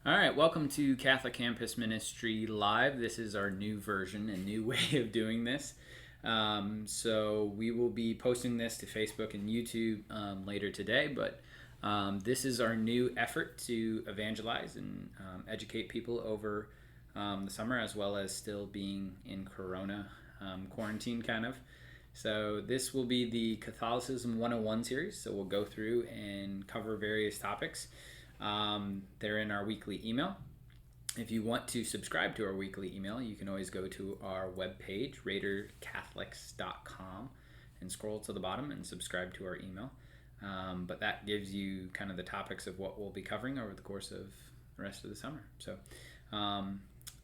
All right, welcome to Catholic Campus Ministry Live. This is our new version and new way of doing this. So we will be posting this to Facebook and YouTube later today, but this is our new effort to evangelize and educate people over the summer, as well as still being in Corona quarantine kind of. So this will be the Catholicism 101 series, so we'll go through and cover various topics. They're in our weekly email. If you want to subscribe to our weekly email, you can always go to our webpage, RaiderCatholics.com, and scroll to the bottom and subscribe to our email. But that gives you kind of the topics of what we'll be covering over the course of the rest of the summer. So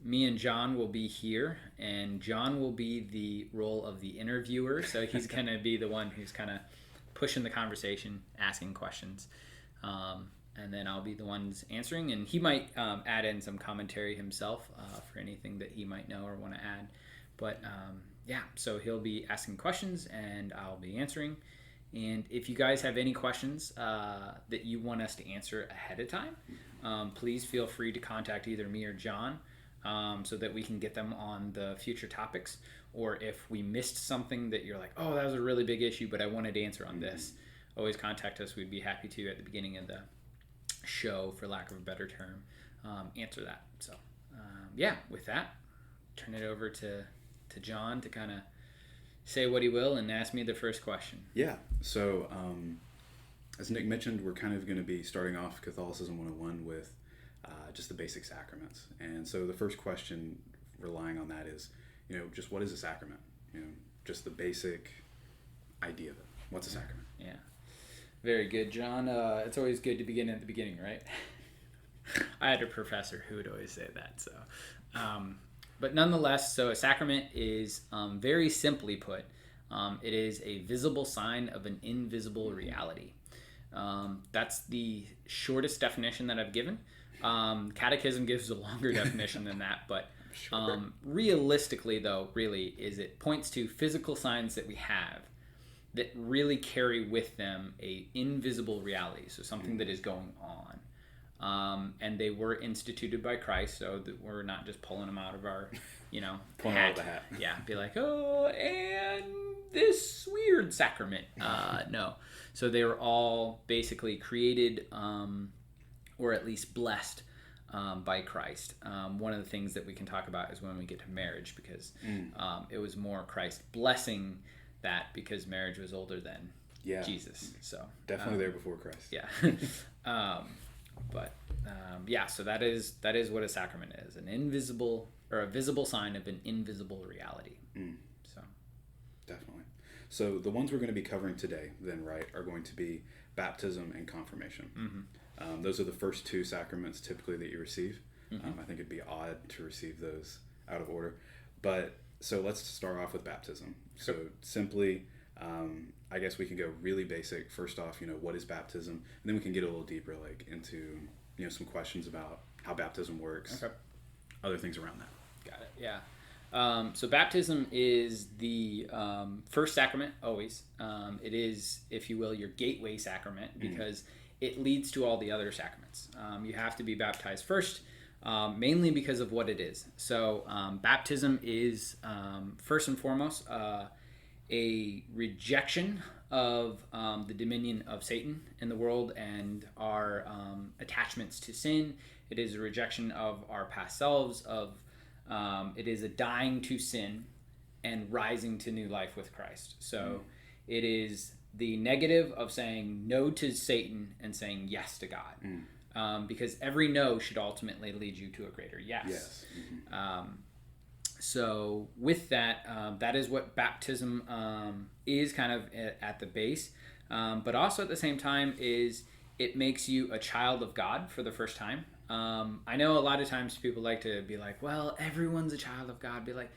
me and John will be here, and John will be the role of the interviewer. So he's going to be the one who's kind of pushing the conversation, asking questions. And then I'll be the ones answering, and he might add in some commentary himself for anything that he might know or want to add. But so he'll be asking questions, and I'll be answering. And if you guys have any questions that you want us to answer ahead of time, please feel free to contact either me or John so that we can get them on the future topics. Or if we missed something that you're like, oh, that was a really big issue, but I wanted to answer on this, always contact us. We'd be happy to at the beginning of the show, for lack of a better term, answer that. So with that, turn it over to John to kind of say what he will and ask me the first question. So as Nick mentioned, we're kind of going to be starting off Catholicism 101 with just the basic sacraments. And so the first question relying on that is, just what is a sacrament? Just the basic idea of it. What's a sacrament? Yeah. Very good, John. It's always good to begin at the beginning, right? I had a professor who would always say that. So, but nonetheless, so a sacrament is, very simply put, it is a visible sign of an invisible reality. That's the shortest definition that I've given. Catechism gives a longer definition than that, but realistically, though, really, is it points to physical signs that we have that really carry with them a invisible reality, so something that is going on. And they were instituted by Christ, so that we're not just pulling them out of our, Pulling out of the hat. Yeah, be like, oh, and this weird sacrament. No. So they were all basically created, or at least blessed by Christ. One of the things that we can talk about is when we get to marriage, because it was more Christ blessing that, because marriage was older than Jesus. So definitely there before Christ. Yeah. So that is what a sacrament is, an invisible or a visible sign of an invisible reality. So definitely. So the ones we're going to be covering today then, right, are going to be baptism and confirmation. Those are the first two sacraments typically that you receive. I think it'd be odd to receive those out of order, but so let's start off with baptism. So simply, I guess we can go really basic. First off, what is baptism? And then we can get a little deeper, like into, some questions about how baptism works, other things around that. Got it, yeah. So baptism is the first sacrament, always. It is, if you will, your gateway sacrament, because it leads to all the other sacraments. You have to be baptized first, mainly because of what it is. So baptism is, first and foremost, a rejection of the dominion of Satan in the world and our attachments to sin. It is a rejection of our past selves. It is a dying to sin and rising to new life with Christ. So it is the negative of saying no to Satan and saying yes to God. Because every no should ultimately lead you to a greater yes. So with that, that is what baptism is kind of at the base. But also at the same time is it makes you a child of God for the first time. I know a lot of times people like to be like, well, everyone's a child of God. Be like,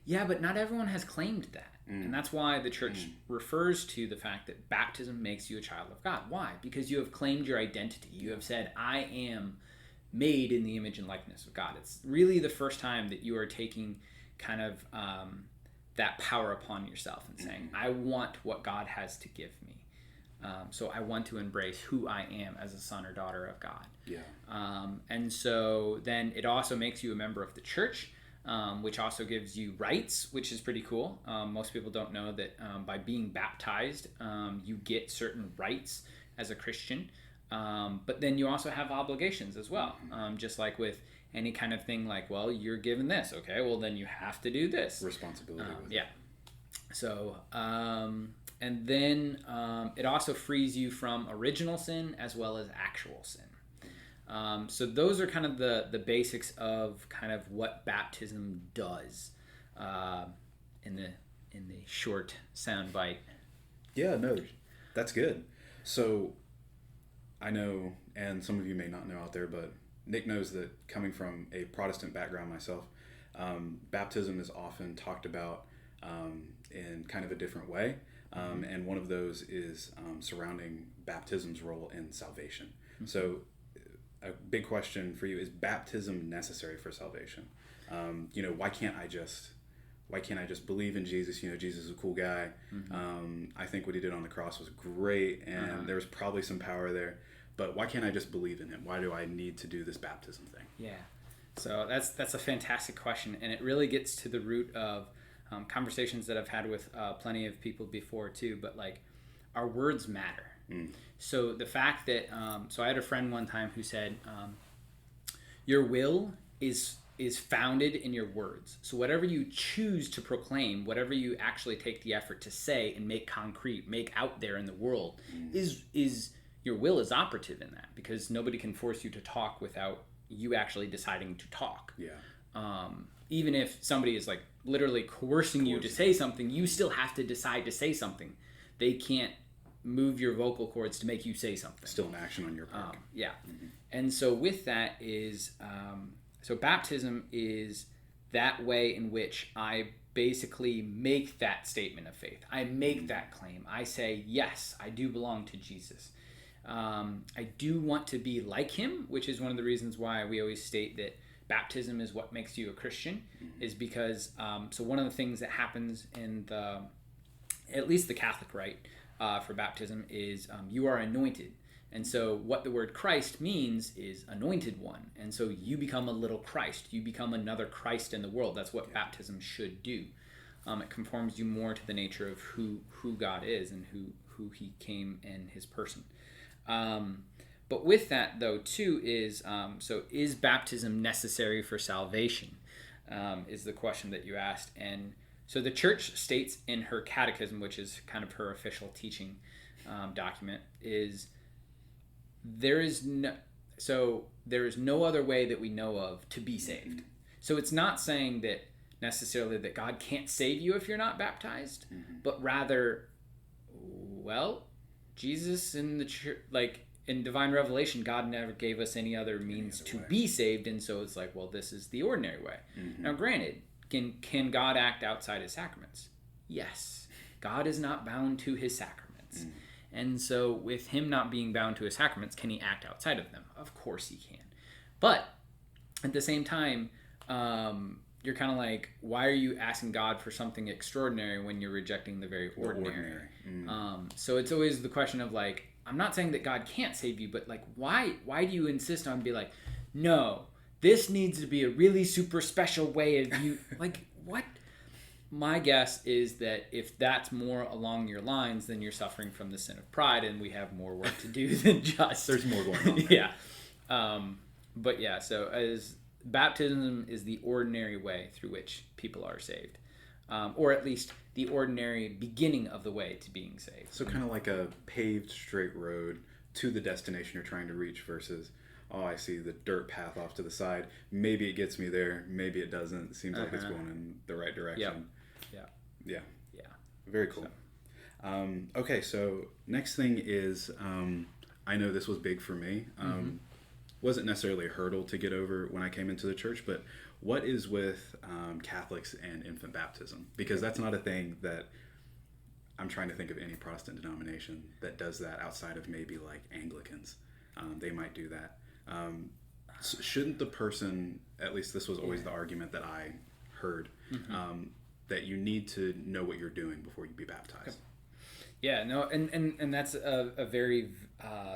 yeah, but not everyone has claimed that. And that's why the church refers to the fact that baptism makes you a child of God. Why? Because you have claimed your identity. You have said, I am made in the image and likeness of God. It's really the first time that you are taking kind of that power upon yourself and saying, I want what God has to give me. So I want to embrace who I am as a son or daughter of God. Yeah. And so then it also makes you a member of the church, which also gives you rights, which is pretty cool. Most people don't know that by being baptized, you get certain rights as a Christian. But then you also have obligations as well. Just like with any kind of thing, like, well, you're given this. Okay, well, then you have to do this. Responsibility. Yeah. So, and then it also frees you from original sin as well as actual sin. So those are kind of the basics of kind of what baptism does in the short sound bite. Yeah, no, that's good. So I know, and some of you may not know out there, but Nick knows that coming from a Protestant background myself, baptism is often talked about in kind of a different way. And one of those is surrounding baptism's role in salvation. Mm-hmm. So a big question for you is baptism necessary for salvation? Why can't I just believe in Jesus? Jesus is a cool guy. Mm-hmm. I think what he did on the cross was great, and there was probably some power there. But why can't I just believe in him? Why do I need to do this baptism thing? Yeah, so that's a fantastic question, and it really gets to the root of conversations that I've had with plenty of people before too. But like, our words matter. So the fact that so I had a friend one time who said, your will is founded in your words. So whatever you choose to proclaim, whatever you actually take the effort to say and make concrete, make out there in the world, is your will is operative in that, because nobody can force you to talk without you actually deciding to talk. Yeah. Even if somebody is like literally coercing you to say something, you still have to decide to say something. They can't move your vocal cords to make you say something. Still an action on your part. Yeah. Mm-hmm. And so with that is, so baptism is that way in which I basically make that statement of faith. I make that claim. I say, yes, I do belong to Jesus. I do want to be like him, which is one of the reasons why we always state that baptism is what makes you a Christian, is because, so one of the things that happens in at least the Catholic rite for baptism is you are anointed. And so what the word Christ means is anointed one. And so you become a little Christ. You become another Christ in the world. That's what baptism should do. It conforms you more to the nature of who God is and who he came in his person. But with that, though, too, is so is baptism necessary for salvation? Is the question that you asked. And so the church states in her catechism, which is kind of her official teaching document, is there is no other way that we know of to be saved. So it's not saying that necessarily that God can't save you if you're not baptized, but rather, well, Jesus in the church, like in divine revelation, God never gave us any other means to be saved, and so it's like, well, this is the ordinary way. Now, granted, can God act outside his sacraments? Yes. God is not bound to his sacraments. And so with him not being bound to his sacraments, can he act outside of them? Of course he can. But at the same time, you're kind of like, why are you asking God for something extraordinary when you're rejecting the very ordinary? So it's always the question of like, I'm not saying that God can't save you, but like, why do you insist on be like, no, this needs to be a really super special way of you? Like, what? My guess is that if that's more along your lines, then you're suffering from the sin of pride, and we have more work to do than just. There's more going on there. Yeah. But yeah, so as baptism is the ordinary way through which people are saved, or at least the ordinary beginning of the way to being saved. So kind of like a paved straight road to the destination you're trying to reach versus, oh, I see the dirt path off to the side. Maybe it gets me there. Maybe it doesn't. Seems like it's going in the right direction. Yeah. Very cool. So. Okay, so next thing is, I know this was big for me. Wasn't necessarily a hurdle to get over when I came into the church, but what is with Catholics and infant baptism? Because that's not a thing that I'm trying to think of any Protestant denomination that does that outside of maybe like Anglicans. They might do that. Shouldn't the person, at least this was always the argument that I heard, that you need to know what you're doing before you be baptized. Yeah, no, and that's a very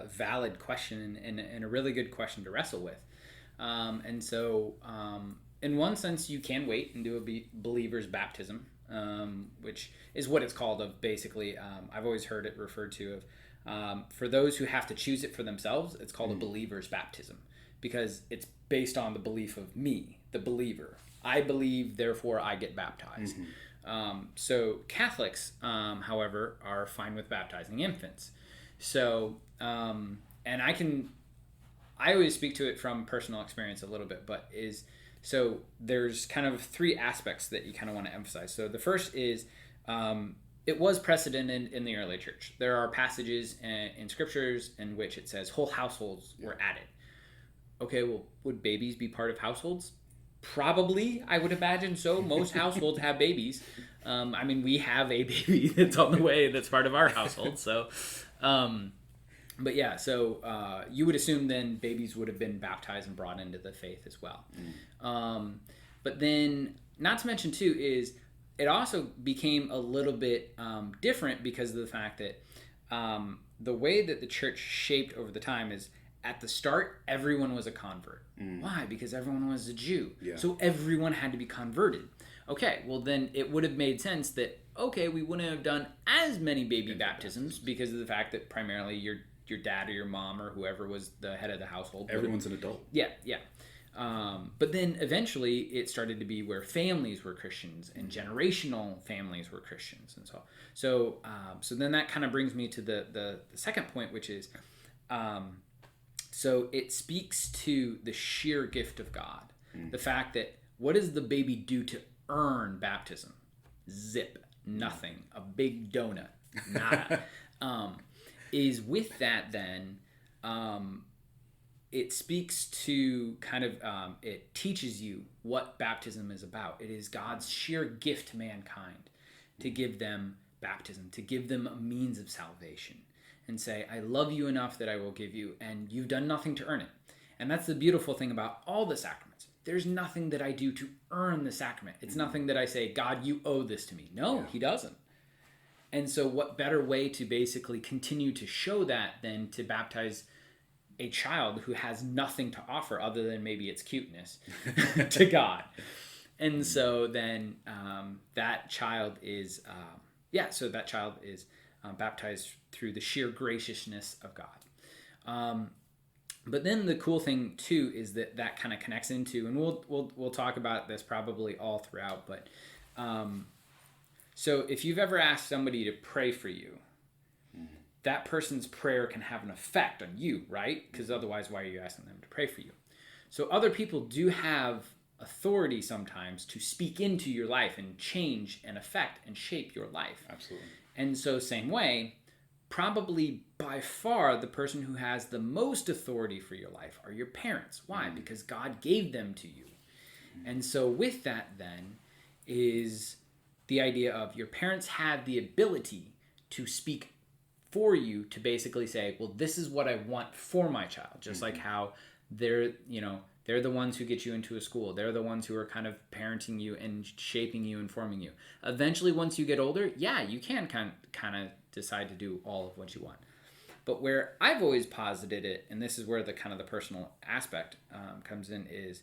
valid question and a really good question to wrestle with. And so, in one sense, you can wait and do a believer's baptism, which is what it's called. Of basically, I've always heard it referred to of for those who have to choose it for themselves. It's called a believer's baptism because it's based on the belief of me, the believer. I believe, therefore I get baptized. So Catholics, however, are fine with baptizing infants. So, and I always speak to it from personal experience a little bit, but so there's kind of three aspects that you kind of want to emphasize. So the first is, it was precedented in the early church. There are passages in scriptures in which it says whole households were added. Okay, well, would babies be part of households? Probably, I would imagine so. Most households have babies. I mean, we have a baby that's on the way that's part of our household. So, but yeah, so you would assume then babies would have been baptized and brought into the faith as well. But then, not to mention too, is it also became a little bit different because of the fact that the way that the church shaped over the time is at the start, everyone was a convert. Why? Because everyone was a Jew. Yeah. So everyone had to be converted. Okay, well then it would have made sense that, okay, we wouldn't have done as many baby baptisms because of the fact that primarily your dad or your mom or whoever was the head of the household. Everyone's an adult. Yeah. But then eventually it started to be where families were Christians and generational families were Christians. And so then that kind of brings me to the second point, which is, so it speaks to the sheer gift of God. The fact that what does the baby do to earn baptism? Zip. Nothing. A big donut. Nada. Is with that then, it speaks to kind of, it teaches you what baptism is about. It is God's sheer gift to mankind to give them baptism, to give them a means of salvation. And say, I love you enough that I will give you, and you've done nothing to earn it. And that's the beautiful thing about all the sacraments. There's nothing that I do to earn the sacrament. It's nothing that I say, God, you owe this to me. No, He doesn't. And so what better way to basically continue to show that than to baptize a child who has nothing to offer other than maybe its cuteness to God. And so then that child is, baptized through the sheer graciousness of God. But then the cool thing too is that kind of connects into, and we'll talk about this probably all throughout. But so if you've ever asked somebody to pray for you, that person's prayer can have an effect on you, right? Because otherwise, why are you asking them to pray for you? So other people do have authority sometimes to speak into your life and change and affect and shape your life. Absolutely. And so same way, probably by far the person who has the most authority for your life are your parents. Why? Because God gave them to you. And so with that then is the idea of your parents have the ability to speak for you to basically say, well, this is what I want for my child. Just like how they're the ones who get you into a school. They're the ones who are kind of parenting you and shaping you and forming you. Eventually, once you get older, you can kind of decide to do all of what you want. But where I've always posited it, and this is where the kind of the personal aspect comes in, is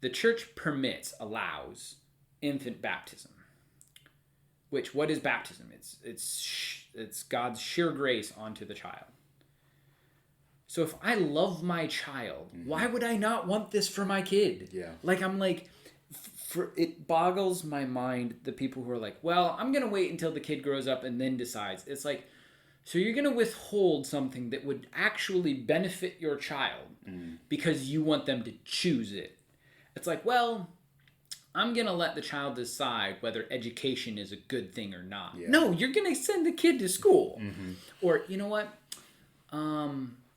the church allows infant baptism. Which, what is baptism? It's God's sheer grace onto the child. So if I love my child, why would I not want this for my kid? Yeah. It boggles my mind, the people who are like, well, I'm going to wait until the kid grows up and then decides. It's like, so you're going to withhold something that would actually benefit your child because you want them to choose it. It's like, well, I'm going to let the child decide whether education is a good thing or not. Yeah. No, you're going to send the kid to school. Or, you know what?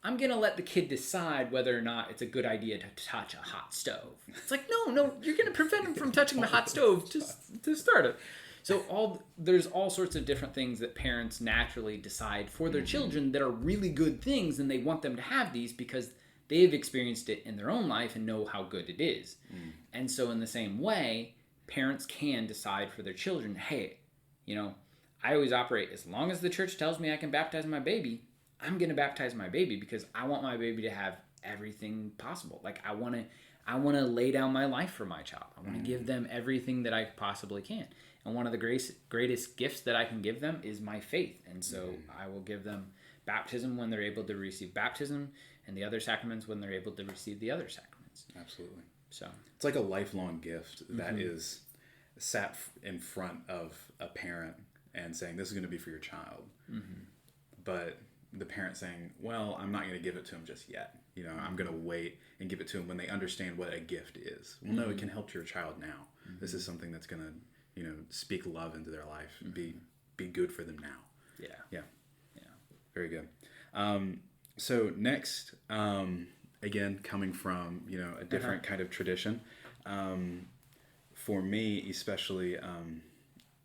I'm going to let the kid decide whether or not it's a good idea to touch a hot stove. It's like, no, you're going to prevent him from touching the hot stove to start it. So there's all sorts of different things that parents naturally decide for their children that are really good things, and they want them to have these because they've experienced it in their own life and know how good it is. And so in the same way, parents can decide for their children, hey, I always operate, as long as the church tells me I can baptize my baby, I'm going to baptize my baby, because I want my baby to have everything possible. Like, I want to lay down my life for my child. I want to give them everything that I possibly can. And one of the greatest gifts that I can give them is my faith. And so I will give them baptism when they're able to receive baptism, and the other sacraments when they're able to receive the other sacraments. Absolutely. So it's like a lifelong gift that is sat in front of a parent and saying, this is going to be for your child. But the parent saying, well, I'm not going to give it to him just yet. You know, I'm going to wait and give it to him when they understand what a gift is. Well, no, it can help your child now. This is something that's going to, you know, speak love into their life, be good for them now. Yeah. Very good. So next, again, coming from, you know, a different kind of tradition, for me especially,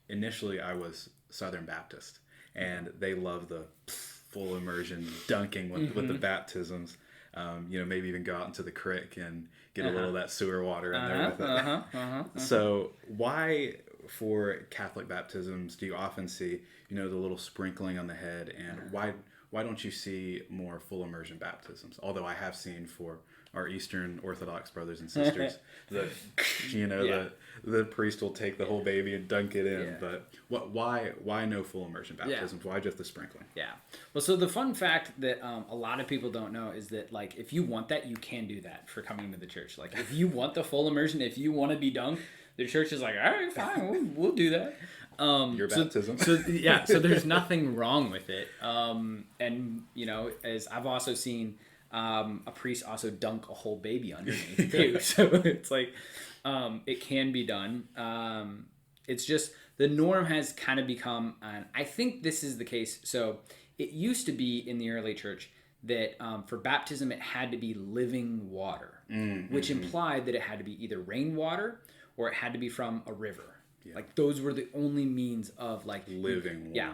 initially I was Southern Baptist, and they love the full immersion dunking with the baptisms. You know, maybe even go out into the creek and get a little of that sewer water in there with it. So why, for Catholic baptisms, do you often see, you know, the little sprinkling on the head, and why don't you see more full immersion baptisms? Although I have seen for our Eastern Orthodox brothers and sisters, the priest will take the whole baby and dunk it in. But why no full immersion baptisms? Why just the sprinkling? Yeah. Well, so the fun fact that a lot of people don't know is that, like, if you want that, you can do that for coming to the church. Like, if you want the full immersion, if you want to be dunked, the church is like, all right, fine, we'll do that. Your baptism. So there's nothing wrong with it. And, you know, as I've also seen a priest also dunk a whole baby underneath too. So it's like, it can be done. It's just the norm has kind of become, and I think this is the case. So it used to be in the early church that for baptism it had to be living water, which implied that it had to be either rainwater or it had to be from a river. Yeah. Like, those were the only means of, like, living water.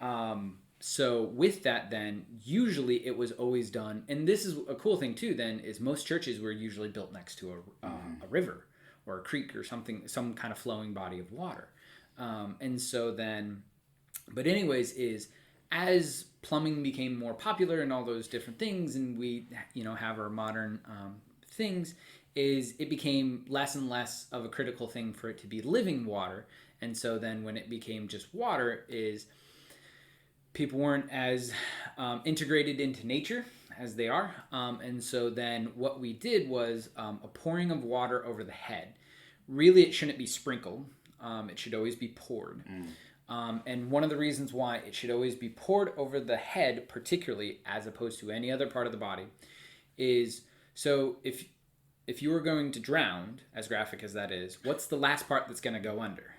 Yeah. So with that, then usually it was always done, and this is a cool thing too. Then is most churches were usually built next to a river or a creek or something, some kind of flowing body of water. And so then, but anyways, is as plumbing became more popular and all those different things, and we, you know, have our modern things, is it became less and less of a critical thing for it to be living water. And so then when it became just water, is people weren't as integrated into nature as they are. And so then what we did was a pouring of water over the head. Really, it shouldn't be sprinkled. It should always be poured. And one of the reasons why it should always be poured over the head, particularly, as opposed to any other part of the body, is so if you were going to drown, as graphic as that is, what's the last part that's going to go under?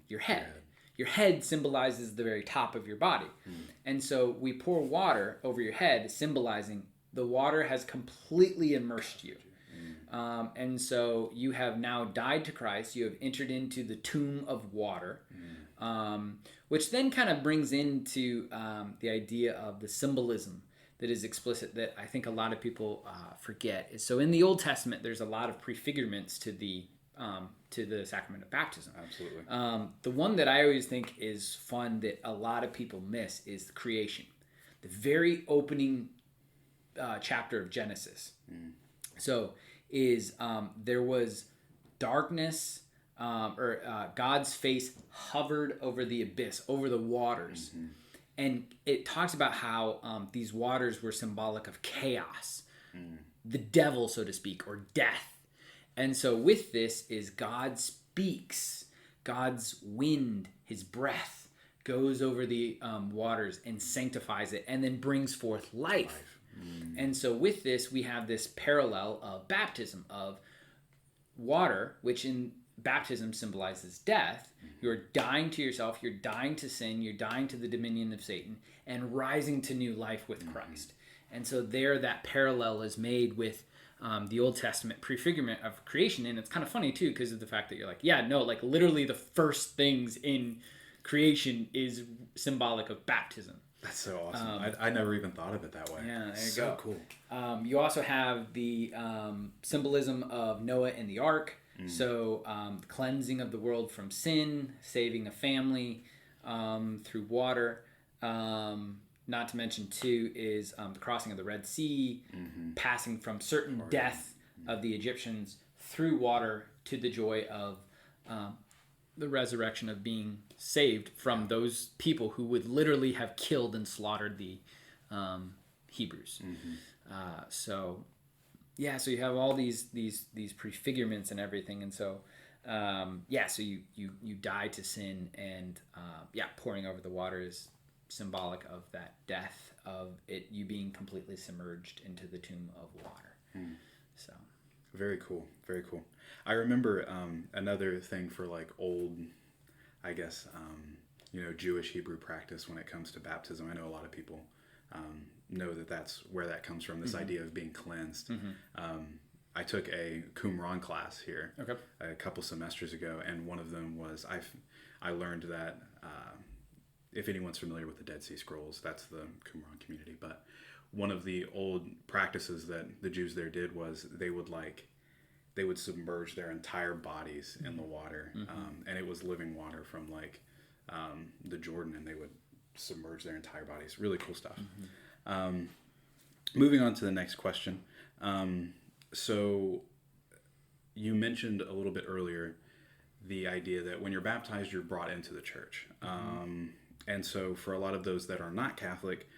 Your head. Your head symbolizes the very top of your body. And so we pour water over your head, symbolizing the water has completely immersed you. And so you have now died to Christ. You have entered into the tomb of water, which then kind of brings into the idea of the symbolism that is explicit that I think a lot of people forget. So in the Old Testament, there's a lot of prefigurements to the sacrament of baptism. Absolutely. The one that I always think is fun that a lot of people miss is the creation. The very opening chapter of Genesis. So is there was darkness, or God's face hovered over the abyss, over the waters. And it talks about how these waters were symbolic of chaos, the devil, so to speak, or death. And so with this is God speaks, God's wind, his breath, goes over the waters and sanctifies it and then brings forth life. And so with this, we have this parallel of baptism, of water, which in baptism symbolizes death. You're dying to yourself, you're dying to sin, you're dying to the dominion of Satan, and rising to new life with Christ. And so there, that parallel is made with the Old Testament prefigurement of creation. And it's kind of funny too, because of the fact that you're like, yeah, no, like literally the first things in creation is symbolic of baptism. That's so awesome. I never even thought of it that way. Yeah, there you so go. Cool. You also have the symbolism of Noah and the ark. So cleansing of the world from sin, saving a family, through water. Not to mention, too, is the crossing of the Red Sea, passing from certain death of the Egyptians through water to the joy of the resurrection of being saved from those people who would literally have killed and slaughtered the Hebrews. So you have all these prefigurements and everything, and so so you die to sin, and pouring over the water is symbolic of that death, of it, you being completely submerged into the tomb of water. So very cool, very cool. I remember another thing for like old, I guess, Jewish Hebrew practice when it comes to baptism. I know a lot of people know that that's where that comes from, this idea of being cleansed. I took a Qumran class here a couple semesters ago, and one of them was I learned that if anyone's familiar with the Dead Sea Scrolls, that's the Qumran community, but one of the old practices that the Jews there did was they would submerge their entire bodies in the water, and it was living water from like the Jordan, and they would submerge their entire bodies. Really cool stuff. Moving on to the next question. So you mentioned a little bit earlier the idea that when you're baptized, you're brought into the church. And so for a lot of those that are not Catholic,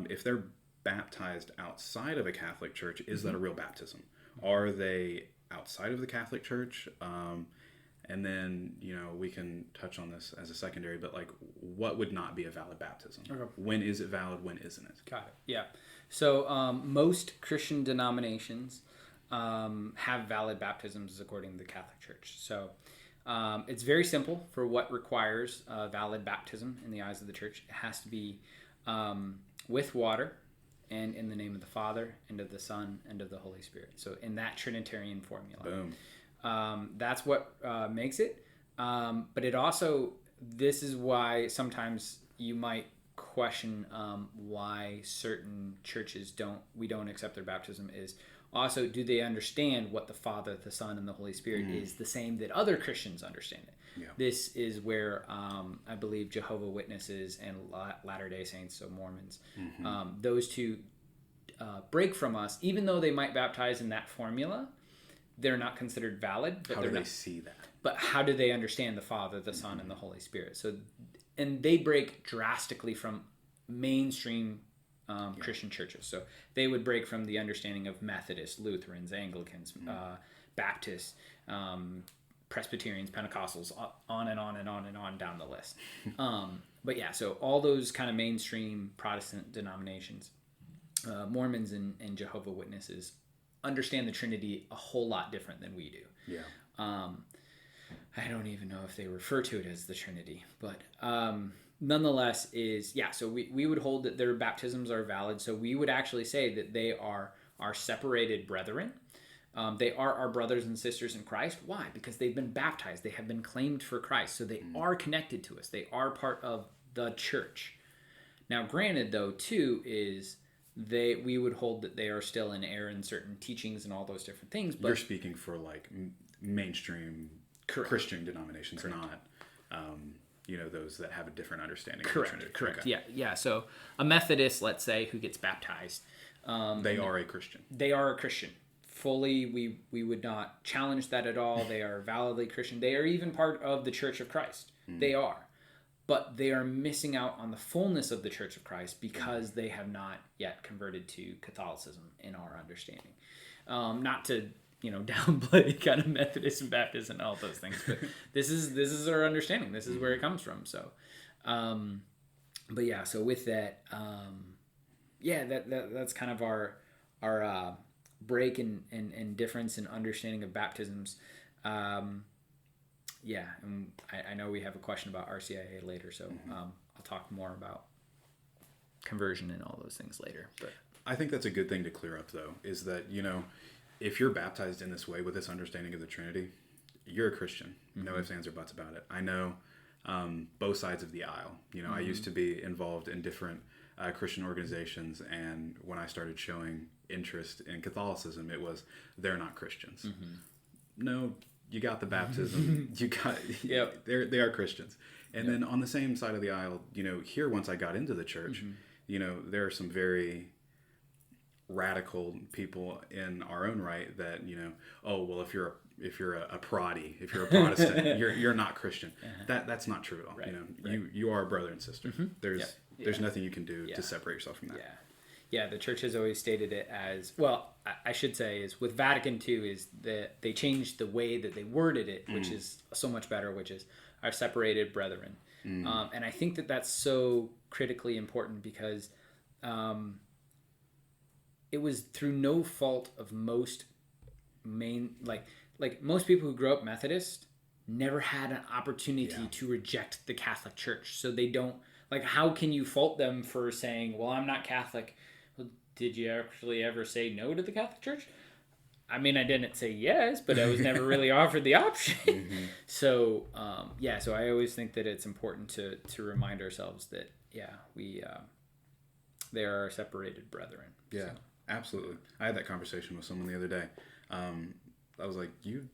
if they're baptized outside of a Catholic church, is that a real baptism? Are they outside of the Catholic Church? And then, we can touch on this as a secondary, but like, what would not be a valid baptism? When is it valid? When isn't it? Got it. Yeah. So most Christian denominations have valid baptisms according to the Catholic Church. So it's very simple for what requires valid baptism in the eyes of the church. It has to be with water, and in the name of the Father, and of the Son, and of the Holy Spirit. So in that Trinitarian formula. Boom. That's what makes it. But it also, this is why sometimes you might question why certain churches we don't accept their baptism, is also, do they understand what the Father, the Son, and the Holy Spirit is the same that other Christians understand it? Yeah. This is where I believe Jehovah's Witnesses and Latter-day Saints, so Mormons, those two break from us. Even though they might baptize in that formula, they're not considered valid. But how do they see that? But how do they understand the Father, the Son, and the Holy Spirit? So, and they break drastically from mainstream Christian churches. So they would break from the understanding of Methodists, Lutherans, Anglicans, Baptists, Presbyterians, Pentecostals, on and on and on and on down the list. But yeah, so all those kind of mainstream Protestant denominations, Mormons and Jehovah's Witnesses, understand the Trinity a whole lot different than we do. Yeah. I don't even know if they refer to it as the Trinity, but nonetheless so we would hold that their baptisms are valid. So we would actually say that they are our separated brethren. They are our brothers and sisters in Christ. Why? Because they've been baptized. They have been claimed for Christ. So they are connected to us. They are part of the church. Now, granted, though, too, is we would hold that they are still in error in certain teachings and all those different things. But you're speaking for like mainstream Christian denominations, not those that have a different understanding. Correct. Of the Trinity. Correct. Okay. Yeah. So a Methodist, let's say, who gets baptized, they are a Christian. They are a Christian. Fully, we would not challenge that at all. They are validly Christian. They are even part of the Church of Christ. They are. But they are missing out on the fullness of the Church of Christ because they have not yet converted to Catholicism in our understanding. Not to downplay kind of Methodist and Baptist and all those things, but this is our understanding. This is where it comes from. So, but yeah. So with that, that's kind of our break and difference in understanding of baptisms. And I know we have a question about RCIA later, so I'll talk more about conversion and all those things later. But I think that's a good thing to clear up, though, is that, if you're baptized in this way with this understanding of the Trinity, you're a Christian. No ifs, ands, or buts about it. I know both sides of the aisle. I used to be involved in different Christian organizations, and when I started showing interest in Catholicism, it was, they're not Christians. No, you got the baptism. You got, they are Christians. And then on the same side of the aisle, here, once I got into the church, there are some very radical people in our own right that, oh, well, if you're a Protestant, if you're a Protestant, you're not Christian. That's not true at all. Right. You are a brother and sister. There's nothing you can do to separate yourself from that. Yeah, the church has always stated it as, well, I should say, is with Vatican II, is that they changed the way that they worded it, which is so much better, which is our separated brethren. And I think that that's so critically important because it was through no fault of most most people who grew up Methodist never had an opportunity to reject the Catholic Church. So they don't, how can you fault them for saying, well, I'm not Catholic? Did you actually ever say no to the Catholic Church? I mean, I didn't say yes, but I was never really offered the option. So, so I always think that it's important to remind ourselves that, they are our separated brethren. Yeah, so. Absolutely. I had that conversation with someone the other day. I was like, you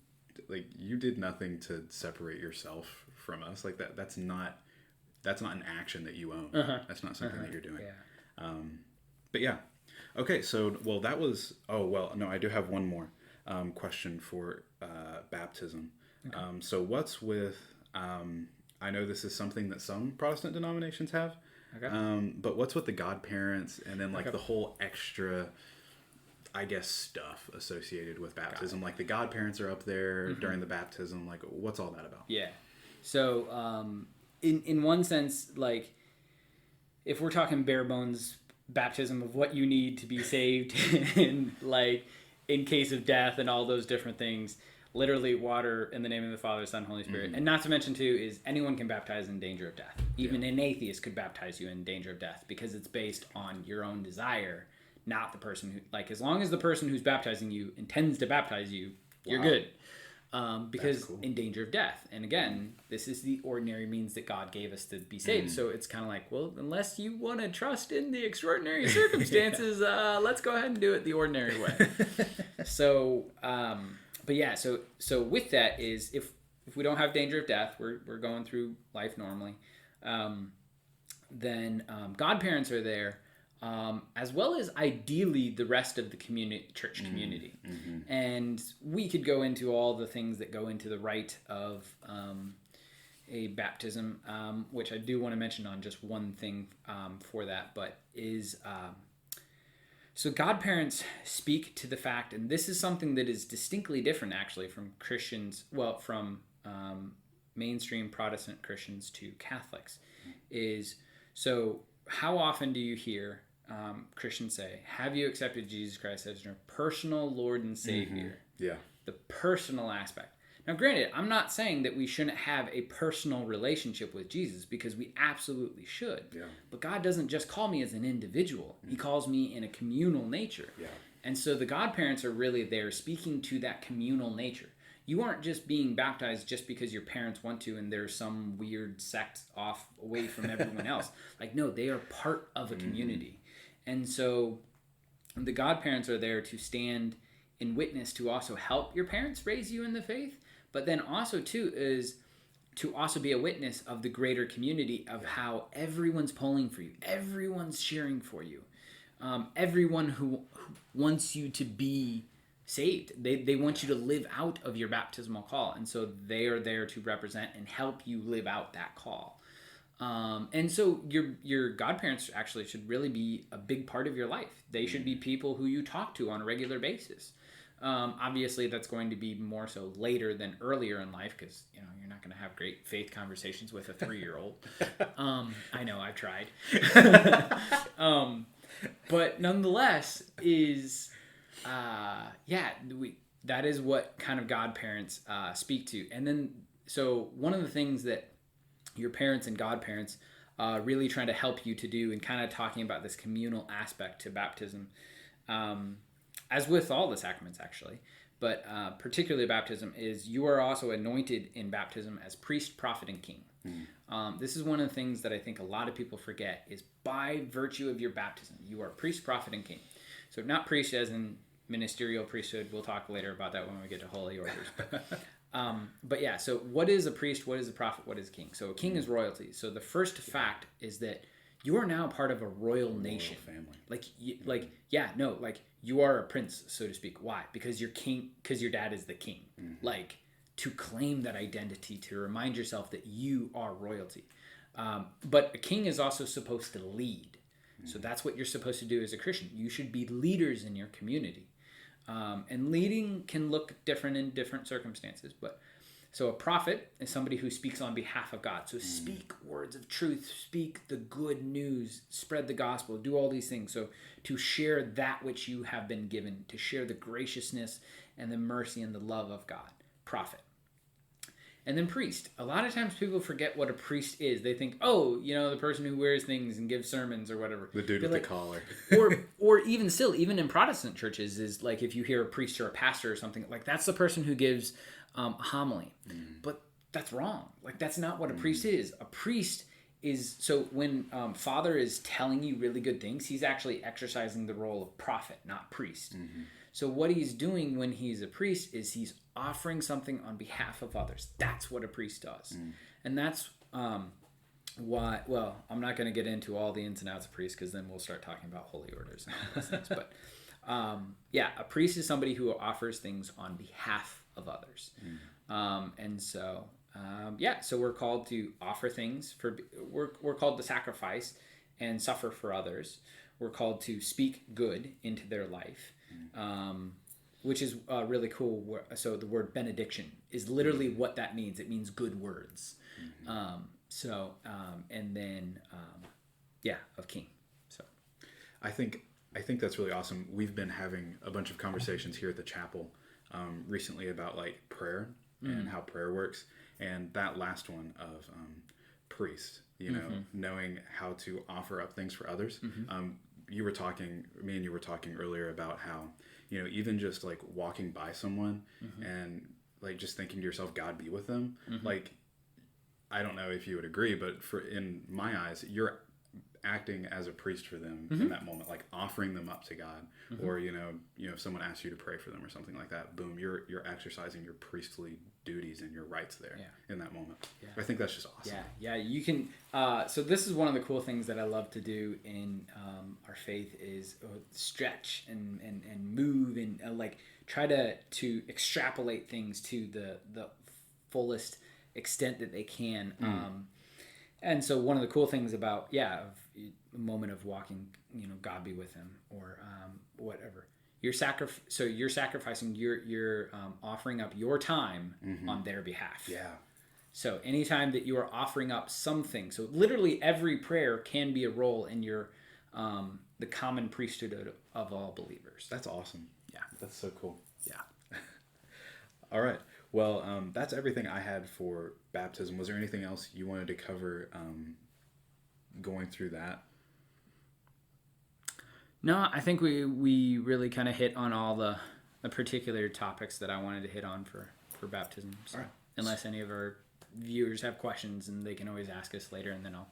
did nothing to separate yourself from us. That's not an action that you own. That's not something that you're doing. Yeah. But yeah. Okay, so, that was... Oh, well, no, I do have one more question for baptism. Okay. So what's with... I know this is something that some Protestant denominations have, but what's with the godparents and then, the whole extra, I guess, stuff associated with baptism? The godparents are up there during the baptism. What's all that about? Yeah. So, in one sense, if we're talking bare bones baptism of what you need to be saved and in case of death and all those different things, literally water in the name of the Father, Son, Holy Spirit. And not to mention too is anyone can baptize in danger of death. Even an atheist could baptize you in danger of death because it's based on your own desire, not the person who, as long as the person who's baptizing you intends to baptize you, you're good. Because in danger of death. And again, this is the ordinary means that God gave us to be saved. So it's kind of well, unless you want to trust in the extraordinary circumstances, let's go ahead and do it the ordinary way. So, so with that is if we don't have danger of death, we're going through life normally, then godparents are there. As well as ideally the rest of the church community. And we could go into all the things that go into the rite of a baptism, which I do want to mention on just one thing for that, but is... So godparents speak to the fact, and this is something that is distinctly different actually from Christians, from mainstream Protestant Christians to Catholics, is so how often do you hear Christians say, have you accepted Jesus Christ as your personal Lord and Savior? Yeah. The personal aspect. Now, granted, I'm not saying that we shouldn't have a personal relationship with Jesus because we absolutely should. Yeah. But God doesn't just call me as an individual. He calls me in a communal nature. Yeah. And so the godparents are really there speaking to that communal nature. You aren't just being baptized just because your parents want to and there's some weird sect off away from everyone else. No, they are part of a community. And so the godparents are there to stand in witness to also help your parents raise you in the faith, but then also too is to also be a witness of the greater community of how everyone's pulling for you, everyone's cheering for you, everyone who wants you to be saved. They want you to live out of your baptismal call, and so they are there to represent and help you live out that call. And so your godparents actually should really be a big part of your life. They should be people who you talk to on a regular basis. Obviously, that's going to be more so later than earlier in life because you're not going to have great faith conversations with a 3-year-old. I know, I've tried. But nonetheless, that is what kind of godparents speak to. And then, so one of the things that your parents and godparents really trying to help you to do and kind of talking about this communal aspect to baptism, as with all the sacraments actually, but particularly baptism, is you are also anointed in baptism as priest, prophet, and king. This is one of the things that I think a lot of people forget is by virtue of your baptism, you are priest, prophet, and king. So not priest as in ministerial priesthood. We'll talk later about that when we get to holy orders. But yeah, so what is a priest? What is a prophet? What is a king? So a king is royalty. So the first fact is that you are now part of a royal nation. Family. Like you are a prince, so to speak. Why? Because you're king. Because your dad is the king. Like, to claim that identity, to remind yourself that you are royalty. But a king is also supposed to lead. So that's what you're supposed to do as a Christian. You should be leaders in your community. And leading can look different in different circumstances. So a prophet is somebody who speaks on behalf of God. So speak words of truth, speak the good news, spread the gospel, do all these things. So to share that which you have been given, to share the graciousness and the mercy and the love of God. Prophet. And then priest. A lot of times people forget what a priest is. They think, the person who wears things and gives sermons or whatever. The dude with the collar. or even still, even in Protestant churches, is like if you hear a priest or a pastor or something, like that's the person who gives a homily. But that's wrong. Like that's not what a priest is. A priest is, so when Father is telling you really good things, he's actually exercising the role of prophet, not priest. So what he's doing when he's a priest is he's offering something on behalf of others. That's what a priest does. And that's why, well, I'm not going to get into all the ins and outs of priests because then we'll start talking about holy orders and all those things. But a priest is somebody who offers things on behalf of others. So we're called to offer things we're called to sacrifice and suffer for others. We're called to speak good into their life. Which is really cool. So the word benediction is literally what that means. It means good words. Of king. So I think that's really awesome. We've been having a bunch of conversations here at the chapel recently about like prayer and how prayer works. And that last one of priest, knowing how to offer up things for others. Me and you were talking earlier about how, even just like walking by someone and like just thinking to yourself, God be with them. Like, I don't know if you would agree, but in my eyes, you're acting as a priest for them in that moment, like offering them up to God, or if someone asks you to pray for them or something like that, boom, you're exercising your priestly duties and your rights there in that moment. I think that's just awesome. You can so this is one of the cool things that I love to do in our faith is stretch and move and like try to extrapolate things to the fullest extent that they can. And so one of the cool things about a moment of walking, God be with him, or whatever. You're sacrificing. You're offering up your time on their behalf. Yeah. So anytime that you are offering up something, so literally every prayer can be a role in your the common priesthood of all believers. That's awesome. Yeah. That's so cool. Yeah. All right. Well, that's everything I had for baptism. Was there anything else you wanted to cover going through that? No, I think we really kind of hit on all the particular topics that I wanted to hit on for baptism. So, all right. Unless any of our viewers have questions, and they can always ask us later, and then I'll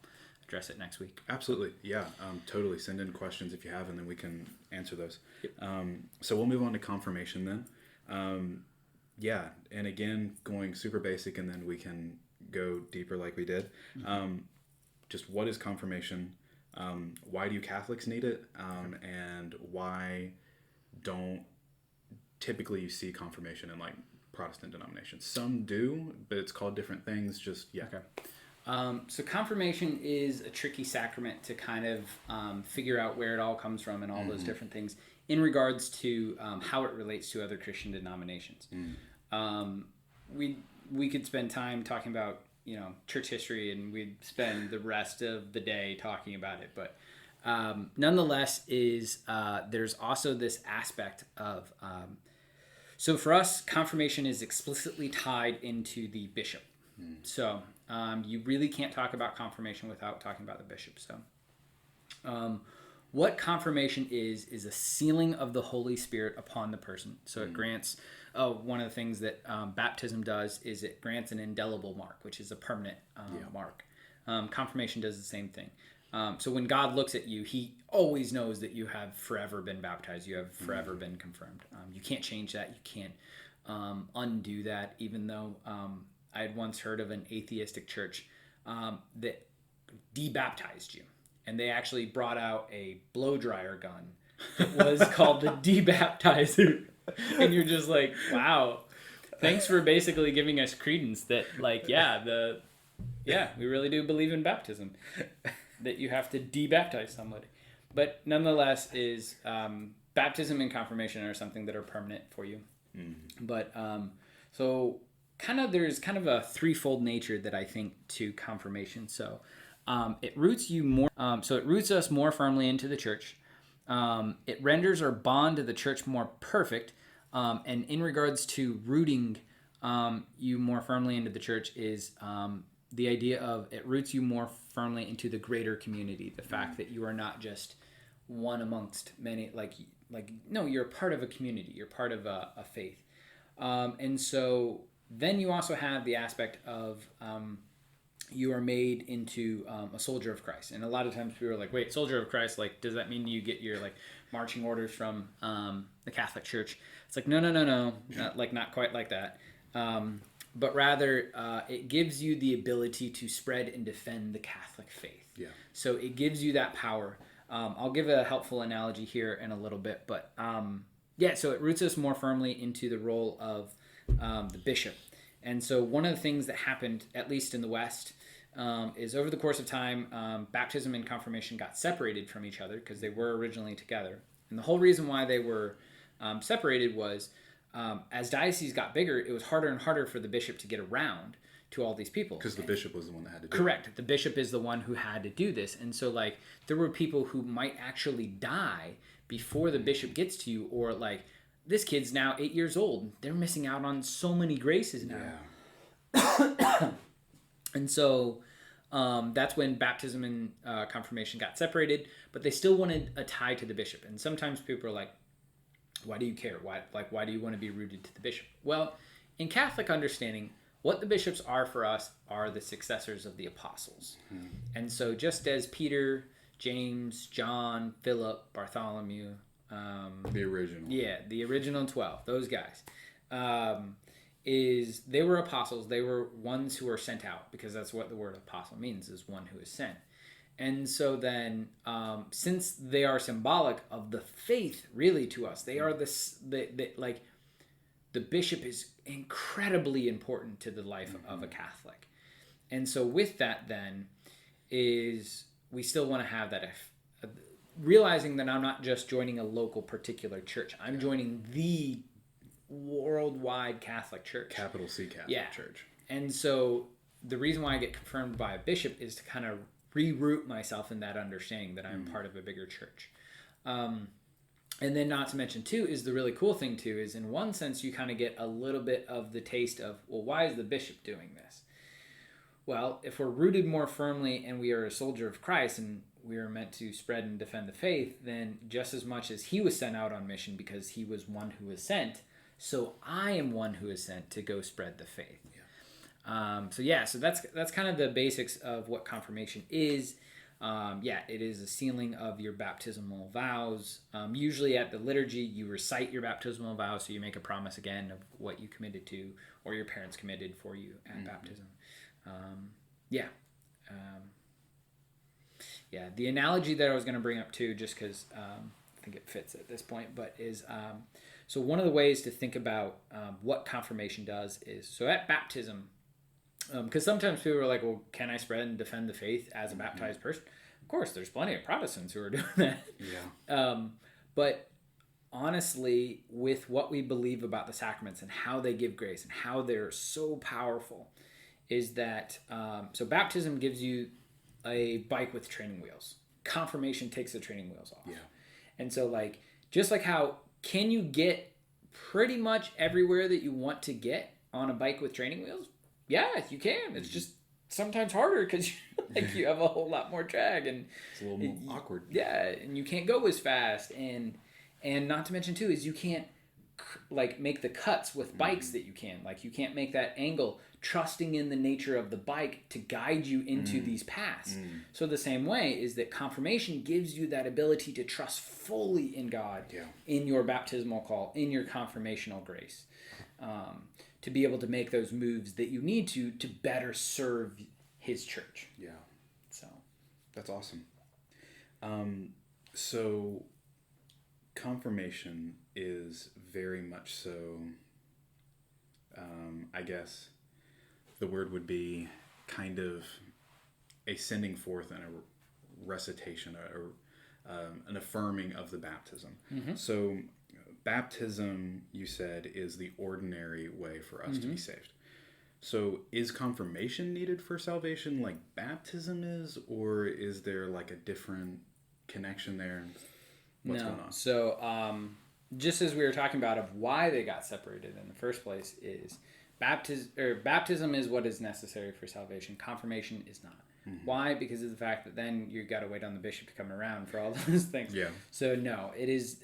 address it next week. Absolutely. Yeah, totally. Send in questions if you have, and then we can answer those. Yep. So we'll move on to confirmation then. And again, going super basic, and then we can go deeper like we did. Just what is confirmation? Why do Catholics need it? And why don't typically you see confirmation in like Protestant denominations? Some do, but it's called different things. Okay. So confirmation is a tricky sacrament to kind of figure out where it all comes from and all those different things in regards to how it relates to other Christian denominations. We could spend time talking about church history, and we'd spend the rest of the day talking about it. But nonetheless, there's also this aspect of so for us, confirmation is explicitly tied into the bishop. So you really can't talk about confirmation without talking about the bishop. So what confirmation is a sealing of the Holy Spirit upon the person. So it grants, one of the things that baptism does is it grants an indelible mark, which is a permanent mark. Confirmation does the same thing. So when God looks at you, he always knows that you have forever been baptized. You have forever been confirmed. You can't change that. You can't undo that, even though I had once heard of an atheistic church that debaptized you. And they actually brought out a blow dryer gun that was called the debaptizer. And you're just like, wow, thanks for basically giving us credence that, like, we really do believe in baptism, that you have to debaptize somebody. But nonetheless, is baptism and confirmation are something that are permanent for you. Mm-hmm. But so there's kind of a threefold nature that I think to confirmation. So it roots you more. So it roots us more firmly into the church. It renders our bond to the church more perfect. And in regards to rooting you more firmly into the church is the idea of it roots you more firmly into the greater community. The fact that you are not just one amongst many, no, you're a part of a community. You're part of a faith. And so then you also have the aspect of you are made into a soldier of Christ. And a lot of times people are like, wait, soldier of Christ, like, does that mean you get your marching orders from the Catholic Church? It's like, no, not quite like that. But rather, it gives you the ability to spread and defend the Catholic faith. Yeah. So it gives you that power. I'll give a helpful analogy here in a little bit, but so it roots us more firmly into the role of the bishop. And so one of the things that happened, at least in the West, is over the course of time, baptism and confirmation got separated from each other because they were originally together. And the whole reason why they were separated was as dioceses got bigger, it was harder and harder for the bishop to get around to all these people. Because the bishop was the one that had to do it. Correct. The bishop is the one who had to do this. And so, there were people who might actually die before the bishop gets to you, or, this kid's now 8 years old. They're missing out on so many graces now. Yeah. And so that's when baptism and confirmation got separated, but they still wanted a tie to the bishop. And sometimes people are like, why do you care? Why do you want to be rooted to the bishop? Well, in Catholic understanding, what the bishops are for us are the successors of the apostles. Hmm. And so just as Peter, James, John, Philip, Bartholomew, the original. Yeah, the original 12, those guys. They were apostles. They were ones who were sent out, because that's what the word apostle means, is one who is sent. And so then, since they are symbolic of the faith, really, to us, they are the bishop is incredibly important to the life of a Catholic. And so with that, then, is we still want to have that, realizing that I'm not just joining a local particular church. I'm joining the worldwide Catholic Church. Capital C Catholic Church. And so the reason why I get confirmed by a bishop is to kind of reroot myself in that understanding that I'm part of a bigger church. And then not to mention, too, is the really cool thing, too, is in one sense you kind of get a little bit of the taste of, well, why is the bishop doing this? Well, if we're rooted more firmly and we are a soldier of Christ and we are meant to spread and defend the faith, then just as much as he was sent out on mission because he was one who was sent, so I am one who is sent to go spread the faith. Yeah. So that's kind of the basics of what confirmation is. It is a sealing of your baptismal vows. Usually at the liturgy, you recite your baptismal vows, so you make a promise again of what you committed to, or your parents committed for you at baptism. The analogy that I was going to bring up too, just because I think it fits at this point, but is so one of the ways to think about what confirmation does is, so at baptism, because sometimes people are like, well, can I spread and defend the faith as a baptized person? Of course, there's plenty of Protestants who are doing that. Yeah. But honestly, with what we believe about the sacraments and how they give grace and how they're so powerful, is that so baptism gives you a bike with training wheels. Confirmation takes the training wheels off. Yeah. And so just like how can you get pretty much everywhere that you want to get on a bike with training wheels? Yeah, you can. It's just sometimes harder because you have a whole lot more drag and it's a little more awkward. Yeah, and you can't go as fast, and not to mention too is you can't like make the cuts with bikes that you can. Like you can't make that angle, trusting in the nature of the bike to guide you into these paths. So the same way is that confirmation gives you that ability to trust fully in God, in your baptismal call, in your confirmational grace, to be able to make those moves that you need to better serve his church. Yeah. So that's awesome. So confirmation is very much so, I guess the word would be kind of a sending forth and a recitation, an affirming of the baptism. So baptism, you said, is the ordinary way for us to be saved. So is confirmation needed for salvation like baptism is, or is there like a different connection there? What's going on? So just as we were talking about of why they got separated in the first place is baptism is what is necessary for salvation. Confirmation is not. Why? Because of the fact that then you got to wait on the bishop to come around for all those things. Yeah. So no, it is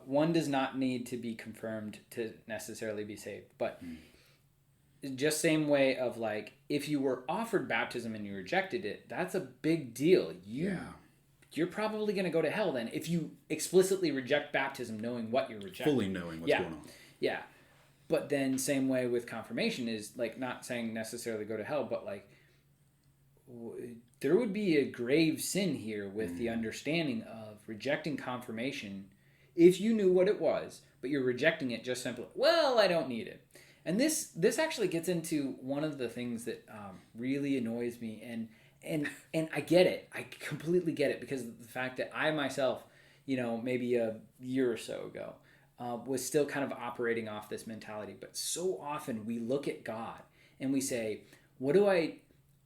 one does not need to be confirmed to necessarily be saved. But just same way of like if you were offered baptism and you rejected it, that's a big deal. You're probably going to go to hell then if you explicitly reject baptism knowing what you're rejecting. Fully knowing what's going on. Yeah. But then same way with confirmation is like not saying necessarily go to hell, but like there would be a grave sin here with the understanding of rejecting confirmation if you knew what it was, but you're rejecting it just simply, well, I don't need it. And this actually gets into one of the things that really annoys me, and I get it. I completely get it because of the fact that I myself, maybe a year or so ago, was still kind of operating off this mentality. But so often we look at God and we say,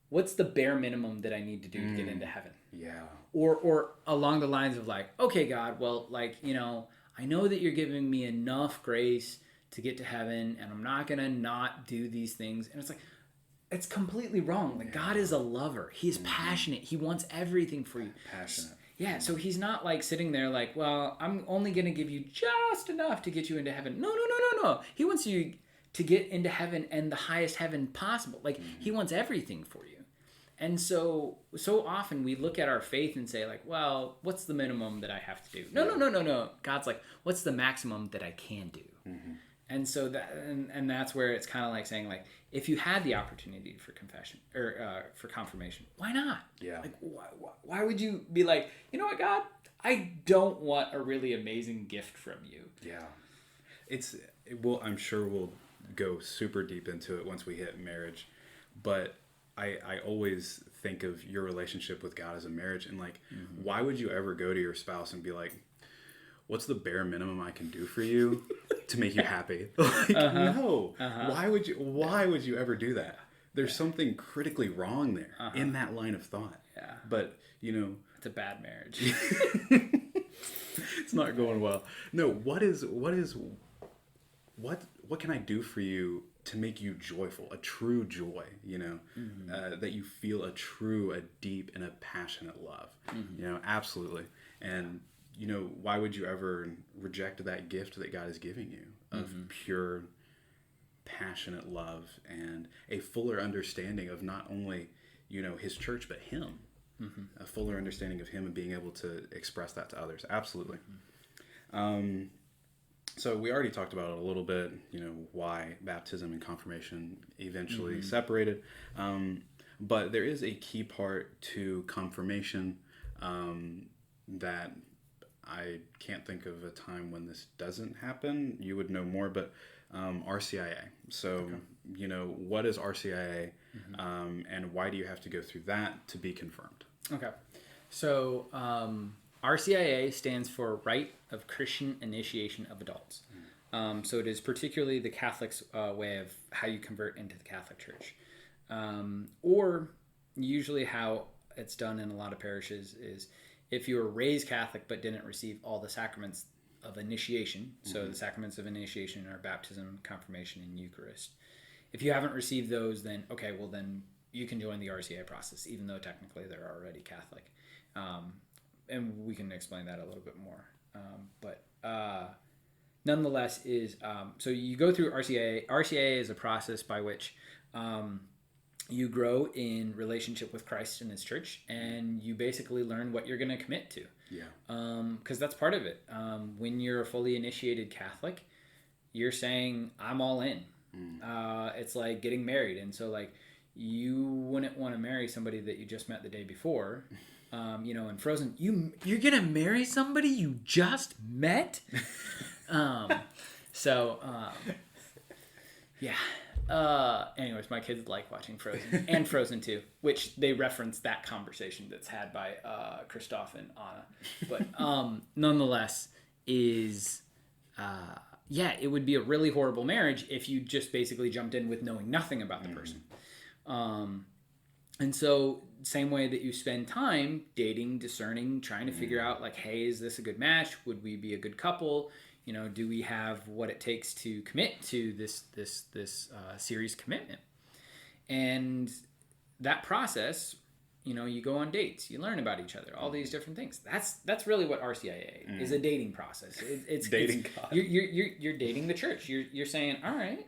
what's the bare minimum that I need to do to get into heaven? Yeah. Or along the lines of like, okay, God, well, like, I know that you're giving me enough grace to get to heaven, and I'm not going to not do these things. And it's like, it's completely wrong. Like, God is a lover. He is passionate. He wants everything for you. Passionate. Yeah, so he's not like sitting there like, well, I'm only going to give you just enough to get you into heaven. No. He wants you to get into heaven and the highest heaven possible. Like, he wants everything for you. And so often we look at our faith and say like, well, what's the minimum that I have to do? No. God's like, what's the maximum that I can do? And so that's where it's kind of like saying like, if you had the opportunity for confession or for confirmation, why not? Yeah. Like, why would you be like, you know what, God, I don't want a really amazing gift from you. Yeah. I'm sure we'll go super deep into it once we hit marriage, but I always think of your relationship with God as a marriage, and like, why would you ever go to your spouse and be like, what's the bare minimum I can do for you to make you happy? Like, no. Why would you ever do that? There's something critically wrong there in that line of thought. Yeah. But, it's a bad marriage. It's not going well. No, what can I do for you to make you joyful, a true joy, that you feel a deep and a passionate love, absolutely. And, why would you ever reject that gift that God is giving you of pure, passionate love and a fuller understanding of not only, his church, but him, a fuller understanding of him and being able to express that to others. Absolutely. So we already talked about it a little bit, why baptism and confirmation eventually separated. But there is a key part to confirmation that I can't think of a time when this doesn't happen. You would know more, but RCIA. So, what is RCIA and why do you have to go through that to be confirmed? Okay. So, RCIA stands for Rite of Christian Initiation of Adults. So it is particularly the Catholic's way of how you convert into the Catholic Church. Or usually how it's done in a lot of parishes is if you were raised Catholic but didn't receive all the sacraments of initiation, so the sacraments of initiation are baptism, confirmation, and Eucharist. If you haven't received those, then then you can join the RCIA process, even though technically they're already Catholic. And we can explain that a little bit more. nonetheless is so you go through RCIA. RCIA is a process by which you grow in relationship with Christ and His church, and you basically learn what you're going to commit to. Yeah. Because that's part of it. When you're a fully initiated Catholic, you're saying, I'm all in. It's like getting married. And so, like, you wouldn't want to marry somebody that you just met the day before. In Frozen, you're going to marry somebody you just met? Yeah. Anyways, my kids like watching Frozen and Frozen 2, which they reference that conversation that's had by Christoph and Anna. But nonetheless, it would be a really horrible marriage if you just basically jumped in with knowing nothing about the person. And so, same way that you spend time dating, discerning, trying to figure out, like, hey, is this a good match? Would we be a good couple? Do we have what it takes to commit to this series commitment? And that process, you go on dates, you learn about each other, all these different things. That's really what RCIA is, a dating process. It's dating. You're dating the church. You're saying, all right,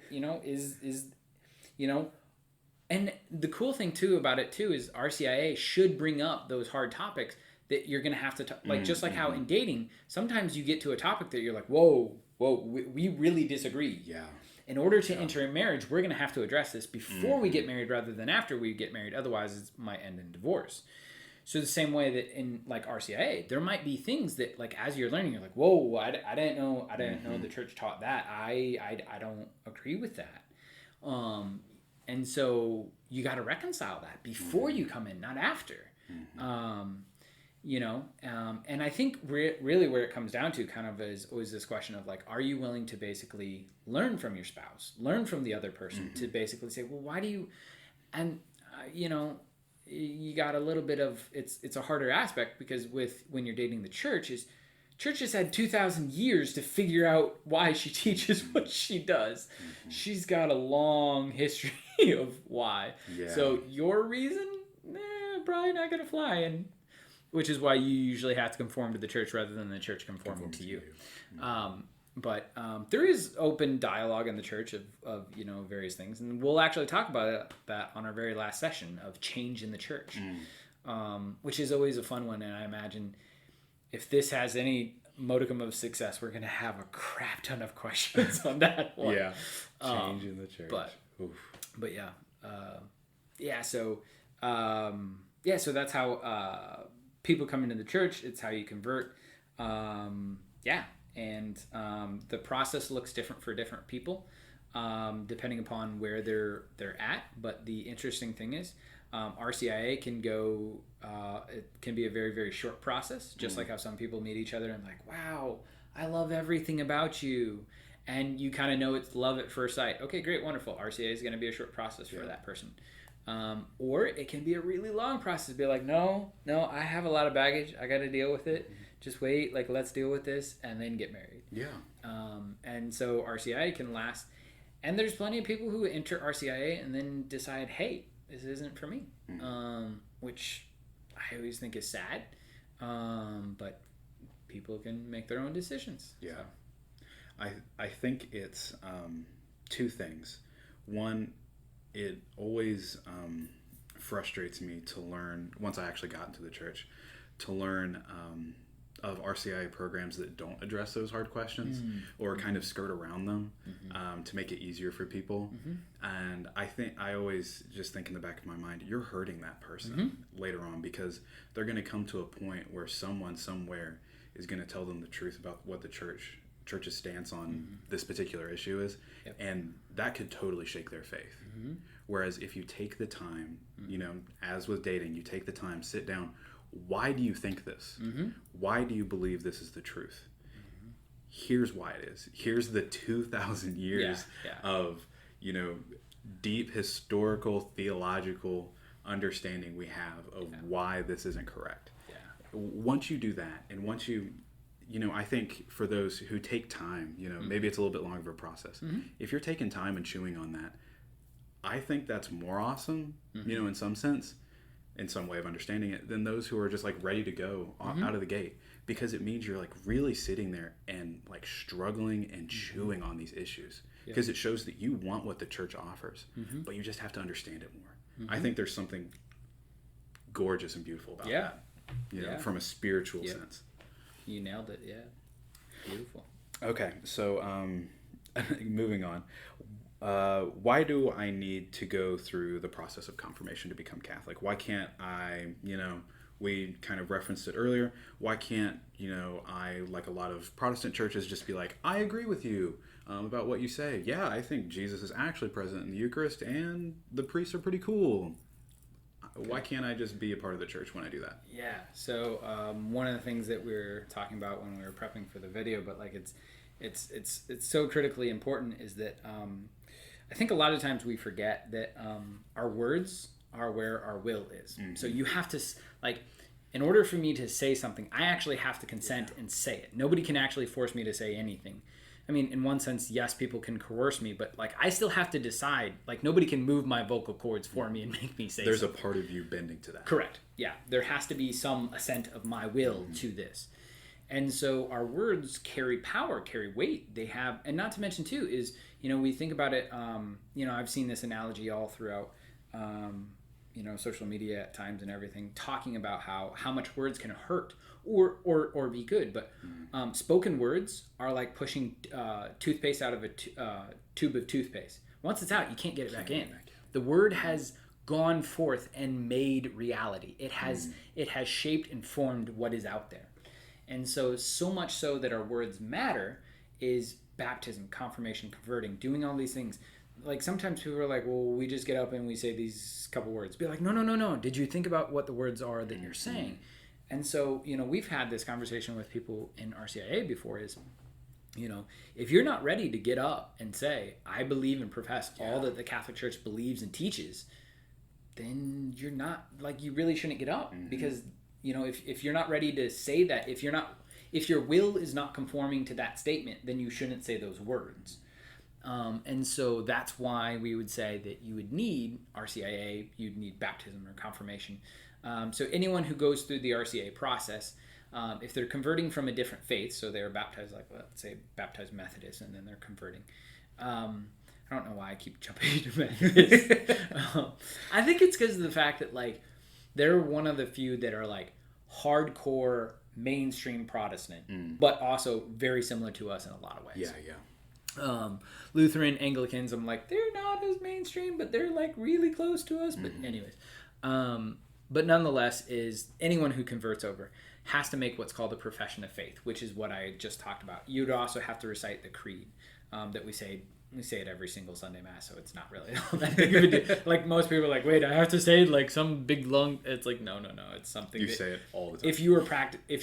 and the cool thing too about it too is RCIA should bring up those hard topics that you're going to have to just like how in dating, sometimes you get to a topic that you're like, whoa, we really disagree. Yeah. In order to enter a marriage, we're going to have to address this before we get married rather than after we get married. Otherwise, it might end in divorce. So the same way that in like RCIA, there might be things that like as you're learning, you're like, whoa, I didn't know the church taught that. I don't agree with that. And so you got to reconcile that before you come in, not after. And I think really where it comes down to kind of is always this question of like, are you willing to basically learn from your spouse, learn from the other person to basically say, well, why do you, and you got a little bit of, it's a harder aspect because when you're dating the church has had 2,000 years to figure out why she teaches what she does. She's got a long history of why. Yeah. So your reason, probably not going to fly. And which is why you usually have to conform to the church rather than the church conforming to you. But there is open dialogue in the church of various things. And we'll actually talk about that on our very last session of change in the church, which is always a fun one. And I imagine if this has any modicum of success, we're going to have a crap ton of questions on that one. Yeah, change in the church. But yeah. So that's how people come into the church. It's how you convert. And the process looks different for different people, depending upon where they're at. But the interesting thing is, RCIA can go. It can be a very, very short process, just like how some people meet each other and like, wow, I love everything about you, and you kind of know it's love at first sight. Okay, great, wonderful. RCIA is going to be a short process for that person. Or it can be a really long process. Be like, no, I have a lot of baggage. I got to deal with it. Just wait. Like, let's deal with this and then get married. Yeah. And so RCIA can last. And there's plenty of people who enter RCIA and then decide, hey, this isn't for me. Which I always think is sad. But people can make their own decisions. Yeah. So. I think it's two things. One, it always frustrates me to learn, once I actually got into the church, to learn of RCIA programs that don't address those hard questions or kind of skirt around them to make it easier for people. And I always just think in the back of my mind, you're hurting that person later on, because they're going to come to a point where someone somewhere is going to tell them the truth about what the church's stance on this particular issue is, and that could totally shake their faith. Whereas if you take the time, as with dating, you take the time, sit down, why do you think this? Why do you believe this is the truth? Here's why it is. Here's the 2,000 years of deep historical, theological understanding we have of why this isn't correct. Once you do that, and once you I think for those who take time, maybe it's a little bit longer of a process. If you're taking time and chewing on that, I think that's more awesome, in some sense, in some way of understanding it than those who are just like ready to go out of the gate, because it means you're like really sitting there and like struggling and chewing on these issues, because it shows that you want what the church offers, but you just have to understand it more. I think there's something gorgeous and beautiful about that, you know, from a spiritual sense. You nailed it. Yeah. Beautiful. Okay. So, moving on. Why do I need to go through the process of confirmation to become Catholic? Why can't I, you know, we kind of referenced it earlier. Why can't, you know, I, like a lot of Protestant churches, just be like, I agree with you about what you say. Yeah, I think Jesus is actually present in the Eucharist and the priests are pretty cool. Why can't I just be a part of the church when I do that? Yeah. So one of the things that we were talking about when we were prepping for the video, but like it's so critically important, is that I think a lot of times we forget that our words are where our will is. So you have to, like, in order for me to say something, I actually have to consent and say it. Nobody can actually force me to say anything. I mean, in one sense, yes, people can coerce me, but like I still have to decide. Like nobody can move my vocal cords for me and make me say There's something. a part of you bending to that. Correct. Yeah. There has to be some assent of my will to this. And so our words carry power, carry weight. They have, and not to mention too, is, you know, we think about it, you know, I've seen this analogy all throughout, you know, social media at times and everything, talking about how much words can hurt or be good. But spoken words are like pushing toothpaste out of a tube of toothpaste. Once it's out, you can't get it back in. The word has gone forth and made reality. It has shaped and formed what is out there. And so much so that our words matter is baptism, confirmation, converting, doing all these things. Like sometimes people are like, well, we just get up and we say these couple words. Be like, no. Did you think about what the words are that you're saying? And so, you know, we've had this conversation with people in RCIA before, is, you know, if you're not ready to get up and say, I believe and profess all that the Catholic Church believes and teaches, then you're not, like, you really shouldn't get up. Because, you know, if you're not ready to say that, if your will is not conforming to that statement, then you shouldn't say those words. And so that's why we would say that you would need RCIA, you'd need baptism or confirmation. So anyone who goes through the RCIA process, if they're converting from a different faith, so they're baptized, like let's say baptized Methodist, and then they're converting. I don't know why I keep jumping to Methodist. I think it's because of the fact that like they're one of the few that are like hardcore mainstream Protestant, but also very similar to us in a lot of ways. Lutheran, Anglicans, I'm like, they're not as mainstream, but they're like really close to us. But anyways, but nonetheless, is anyone who converts over has to make what's called a profession of faith, which is what I just talked about. You'd also have to recite the creed that we say it every single Sunday Mass, so it's not really all that big of a deal. Like most people are like, wait, I have to say like some big long. It's like no, it's something you say it all the time. If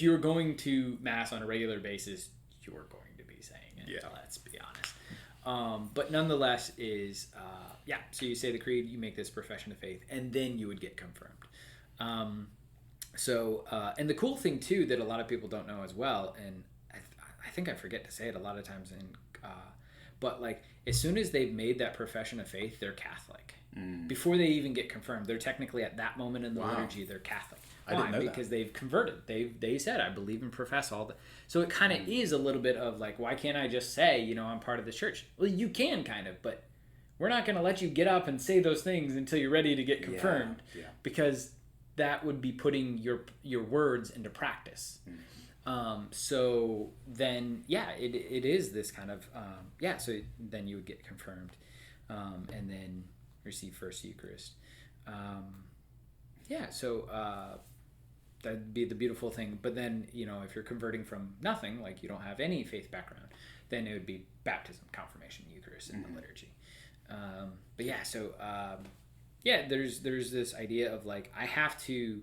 you were going to Mass on a regular basis, you were going to be saying it. Yeah. Let's be honest. But nonetheless, is so you say the creed, you make this profession of faith, and then you would get confirmed. And the cool thing too that a lot of people don't know as well, and I think I forget to say it a lot of times, but like as soon as they've made that profession of faith, they're Catholic. Before they even get confirmed, they're technically at that moment in the liturgy, they're Catholic. Why? I didn't know because they've converted. They said, I believe and profess all that. So it kind of is a little bit of like, why can't I just say, you know, I'm part of the church? Well, you can kind of, but we're not going to let you get up and say those things until you're ready to get confirmed, because that would be putting your words into practice. So then, it is this kind of, so then you would get confirmed, and then receive First Eucharist. That'd be the beautiful thing. But then, you know, if you're converting from nothing, like you don't have any faith background, then it would be baptism, confirmation, Eucharist, and the liturgy. There's this idea of like, I have to,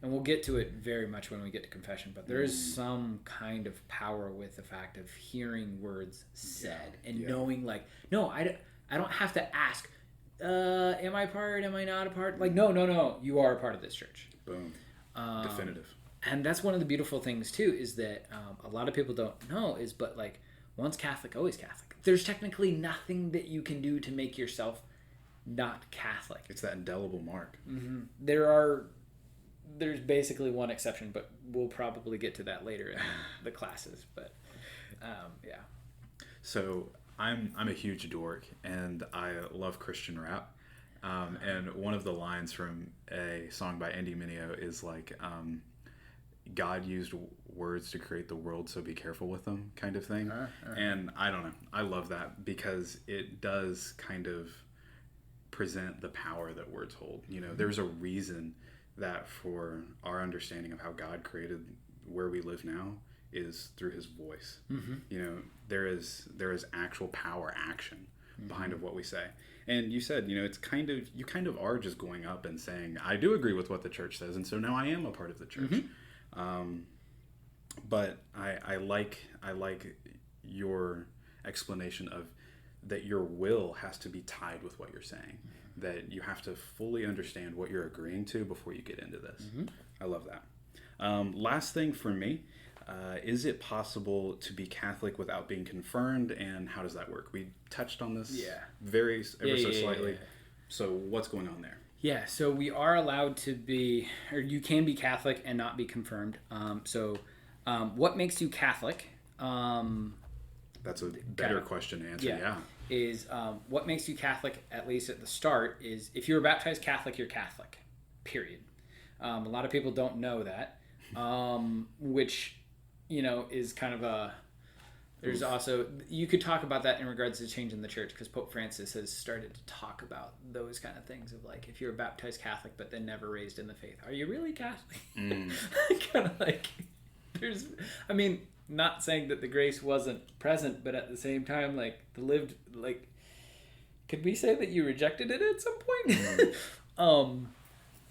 and we'll get to it very much when we get to confession, but there is some kind of power with the fact of hearing words said and knowing like, no, I don't have to ask, am I part, am I not a part? Like, no, you are a part of this church. Boom. Definitive. And that's one of the beautiful things too, is that a lot of people don't know but like, once Catholic, always Catholic. There's technically nothing that you can do to make yourself not Catholic. It's that indelible mark. Mm-hmm. There's basically one exception, but we'll probably get to that later in the classes. But yeah. So I'm a huge dork, and I love Christian rap. And one of the lines from a song by Andy Mineo is like, God used words to create the world, so be careful with them, kind of thing. And I don't know. I love that because it does kind of present the power that words hold. You know, there's a reason that for our understanding of how God created where we live now is through his voice. You know, there is actual power, action behind of what we say. And you said, you know, it's kind of, you kind of are just going up and saying, I do agree with what the church says, and so now I am a part of the church. But I like your explanation of that your will has to be tied with what you're saying, that you have to fully understand what you're agreeing to before you get into this. I love that. Last thing for me, is it possible to be Catholic without being confirmed, and how does that work? We touched on this ever so slightly. So what's going on there? Yeah, so we are allowed to be, or you can be Catholic and not be confirmed. What makes you Catholic? That's a better question to answer, is what makes you Catholic, at least at the start, is if you were baptized Catholic, you're Catholic, period. A lot of people don't know that, which, you know, is kind of a... There's also, you could talk about that in regards to change in the church, because Pope Francis has started to talk about those kind of things of like, if you're a baptized Catholic but then never raised in the faith, are you really Catholic? Kind of like, there's, I mean, not saying that the grace wasn't present, but at the same time, like, the lived, like, could we say that you rejected it at some point?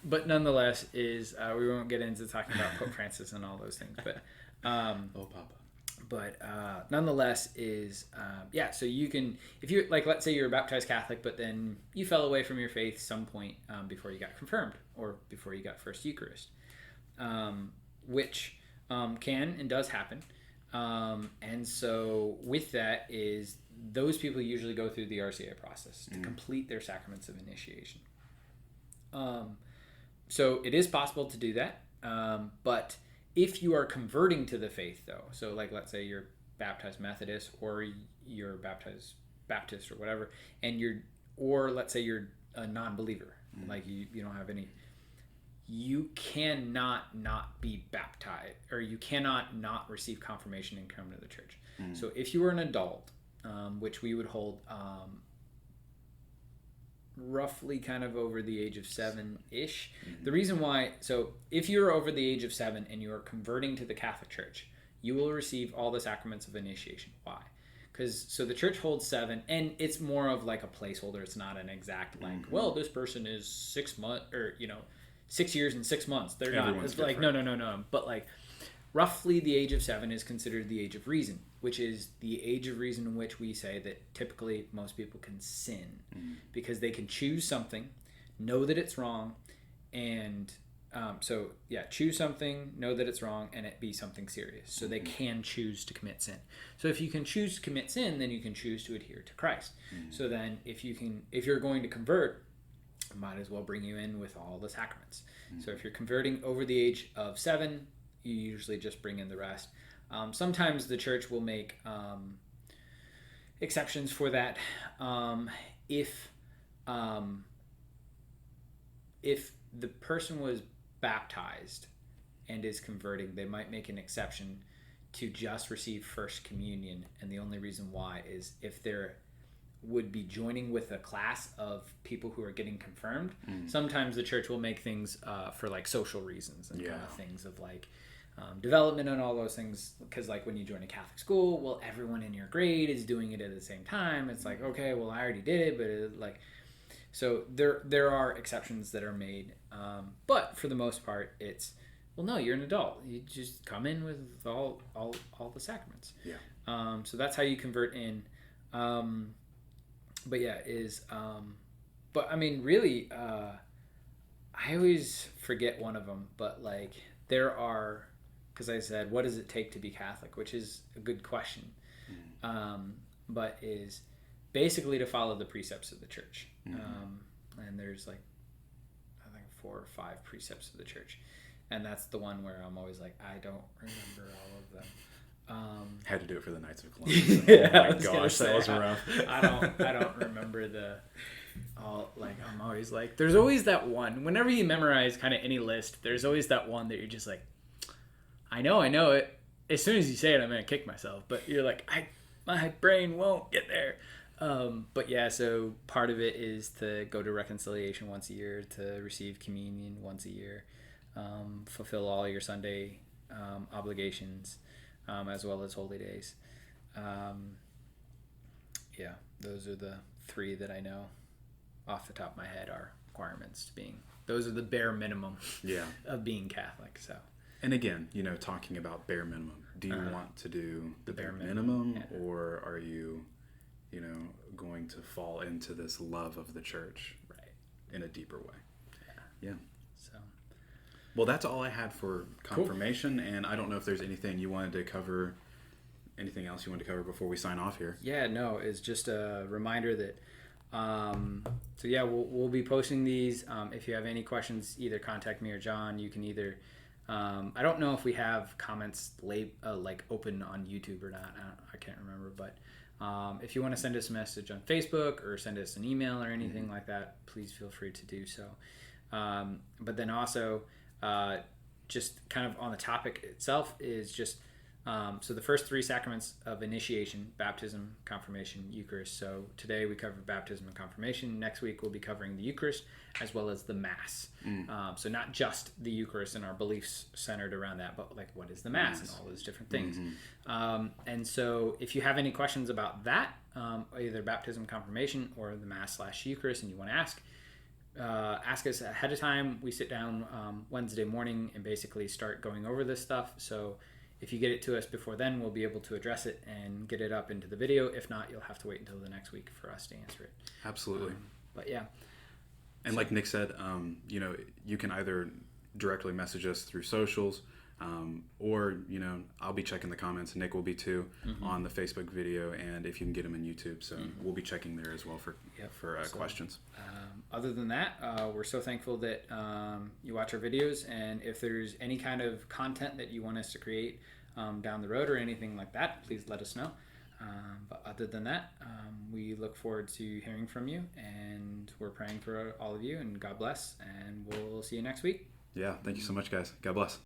But nonetheless, is we won't get into talking about Pope Francis and all those things, but oh, Papa. But nonetheless is, so you can, if you, like, let's say you're a baptized Catholic, but then you fell away from your faith some point before you got confirmed or before you got First Eucharist, which can and does happen. And so with that is those people usually go through the RCA process to complete their sacraments of initiation. So it is possible to do that, but if you are converting to the faith, though, so like let's say you're baptized Methodist or you're baptized Baptist or whatever, and or let's say you're a non-believer, like you don't have any, you cannot not be baptized, or you cannot not receive confirmation and come to the church. So if you were an adult, which we would hold roughly kind of over the age of 7-ish. The reason why, so if you're over the age of 7 and you're converting to the Catholic Church, you will receive all the sacraments of initiation. Why? Because, so the church holds 7, and it's more of like a placeholder. It's not an exact, like, well, this person is 6 months, or, 6 years and 6 months. They're Everyone's not, it's like, no. But like, roughly the age of 7 is considered the age of reason, which is the age of reason in which we say that typically most people can sin because they can choose something, know that it's wrong, and choose something, know that it's wrong, and it be something serious. So they can choose to commit sin. So if you can choose to commit sin, then you can choose to adhere to Christ. So then if you're going to convert, might as well bring you in with all the sacraments. So if you're converting over the age of 7, you usually just bring in the rest. Sometimes the church will make exceptions for that. If the person was baptized and is converting, they might make an exception to just receive First Communion. And the only reason why is if they're would be joining with a class of people who are getting confirmed. Sometimes the church will make things for like social reasons and kind of things of like development and all those things, because like when you join a Catholic school, well, everyone in your grade is doing it at the same time. It's like, okay, well, I already did it, but so there are exceptions that are made, but for the most part, it's, well, no, you're an adult, you just come in with all the sacraments. So that's how you convert in. But I mean, really, I always forget one of them, but like there are, because I said, what does it take to be Catholic, which is a good question. But is basically to follow the precepts of the church. Mm-hmm. And there's like, I think 4 or 5 precepts of the church. And that's the one where I'm always like, I don't remember all of them. Had to do it for the Knights of Columbus. Yeah, Oh my gosh, that was rough. I don't remember I'm always like, there's always that one. Whenever you memorize kind of any list, there's always that one that you're just like, I know it. As soon as you say it, I'm gonna kick myself. But you're like, my brain won't get there. But yeah, so part of it is to go to reconciliation once a year, to receive communion once a year, fulfill all your Sunday obligations, as well as holy days. Yeah, those are the 3 that I know off the top of my head are requirements to being. Those are the bare minimum of being Catholic. So. And again, talking about bare minimum, do you want to do the bare minimum, or are you, going to fall into this love of the church in a deeper way? Yeah. So. Well, that's all I had for confirmation, cool. And I don't know if there's anything you wanted to cover, anything else you wanted to cover before we sign off here. Yeah, no, it's just a reminder that, we'll be posting these. If you have any questions, either contact me or John. You can either... I don't know if we have comments open on YouTube or not. I can't remember, but if you want to send us a message on Facebook or send us an email or anything like that, please feel free to do so. But then also, just kind of on the topic itself is just so the first 3 sacraments of initiation: baptism, confirmation, Eucharist. So today we covered baptism and confirmation. Next week we'll be covering the Eucharist as well as the Mass. So not just the Eucharist and our beliefs centered around that, but like what is the Mass and all those different things. And so if you have any questions about that, either baptism, confirmation, or the Mass/Eucharist, and you want to ask us ahead of time. We sit down Wednesday morning and basically start going over this stuff. So if you get it to us before then, we'll be able to address it and get it up into the video. If not, you'll have to wait until the next week for us to answer it. Absolutely. But yeah. And like Nick said, you can either directly message us through socials, or, I'll be checking the comments. Nick will be too on the Facebook video, and if you can get them in YouTube. So we'll be checking there as well for questions. Other than that, we're so thankful that you watch our videos, and if there's any kind of content that you want us to create down the road or anything like that, please let us know. But other than that, we look forward to hearing from you, and we're praying for all of you, and God bless, and we'll see you next week. Yeah, thank you so much, guys. God bless.